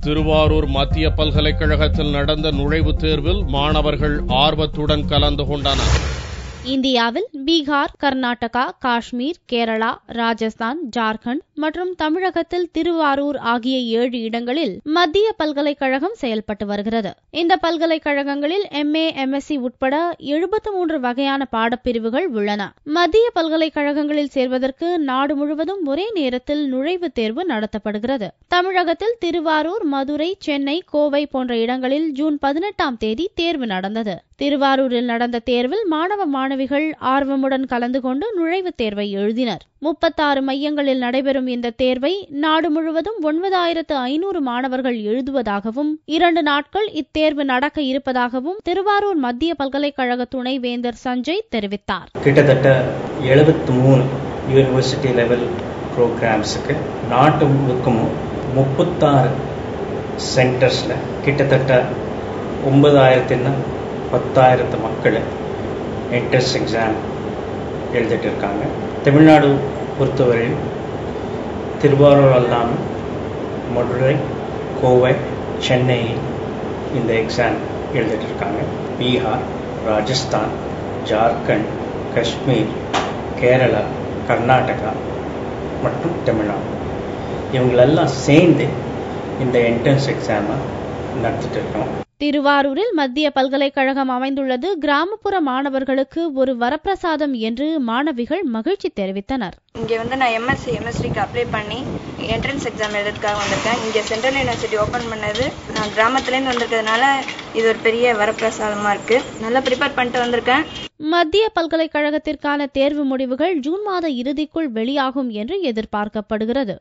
திருவாரூர் மத்திய பல்கலைக்கழகத்தில் நடந்த நுழைவுத் தேர்வில் மாணவர்கள் ஆர்வத்துடன் கலந்து கொண்டனர். இந்தியாவில் பீகார், கர்நாடகா, காஷ்மீர், கேரளா, ராஜஸ்தான், ஜார்க்கண்ட் மற்றும் தமிழகத்தில் திருவாரூர் ஆகிய 7 இடங்களில் மத்திய பல்கலைக்கழகம் செயல்பட்டு வருகிறது. இந்த பல்கலைக்கழகங்களில் MA, MSc உட்பட 73 வகையான பாடப்பிரிவுகள் உள்ளன. மத்திய பல்கலைக்கழகங்களில் சேர்வதற்கு நாடு முழுவதும் ஒரே நேரத்தில் நுழைவுத் தேர்வு நடத்தப்படுகிறது. தமிழகத்தில் திருவாரூர், மதுரை, சென்னை, கோவை போன்ற இடங்களில் ஜூன் 18ஆம் தேதி தேர்வு நடந்தது. திருவாரூரில் நடந்த தேர்வில் மாணவிகள் ஆர்வமுடன் கலந்து கொண்டு நுழைவுத் தேர்வை எழுதினர். 36 மையங்களில் நடைபெறும் இந்த தேர்வை நாடு முழுவதும் 9500 மாணவர்கள் எழுதுவதாகவும் 2 நாட்கள் இத்தேர்வு நடக்க இருப்பதாகவும் திருவாரூர் மத்திய பல்கலைக்கழக துணைவேந்தர் சஞ்சய் தெரிவித்தார். கிட்டத்தட்ட 73 யூனிவர்சிட்டி லெவல் ப்ரோக்ராம்ஸுக்கு நாட்டு முழுக்கும் 36 சென்டர்ஸில் கிட்டத்தட்ட 9000 10,000 மக்கள் என்ட்ரன்ஸ் எக்ஸாம் எழுதிட்டு இருக்காங்க. தமிழ்நாடு பொறுத்தவரையில் திருவாரூர் அல்லாமல் மதுரை, கோவை, சென்னை இந்த எக்ஸாம் எழுதிட்டு இருக்காங்க. பீகார், ராஜஸ்தான், ஜார்க்கண்ட், காஷ்மீர், கேரளா, கர்நாடகா மற்றும் தமிழ்நாடு இவங்களெல்லாம் சேர்ந்து இந்த என்ட்ரன்ஸ் எக்ஸாமை நடத்திட்டு இருக்கோம். திருவாரூரில் மத்திய பல்கலைக்கழகம் அமைந்துள்ளது கிராமப்புற மாணவர்களுக்கு ஒரு வரப்பிரசாதம் என்று மாணவிகள் மகிழ்ச்சி தெரிவித்தனர். இங்கே நான் MSc, MSc அப்ளை பண்ணி என்ட்ரன்ஸ் எக்ஸாம் எழுதுறதுக்காக வந்திருக்கேன். இங்கே சென்ட்ரல் யூனிவர்சிட்டி ஓப்பன் பண்ணது நான் கிராமத்துலேருந்து வந்திருக்கிறதுனால இது ஒரு பெரிய வரப்பிரசாதமாக இருக்கு. நல்லா ப்ரிப்பேர் பண்ணிட்டு வந்திருக்கேன். மத்திய பல்கலைக்கழகத்திற்கான தேர்வு முடிவுகள் ஜூன் மாத இறுதிக்குள் வெளியாகும் என்று எதிர்பார்க்கப்படுகிறது.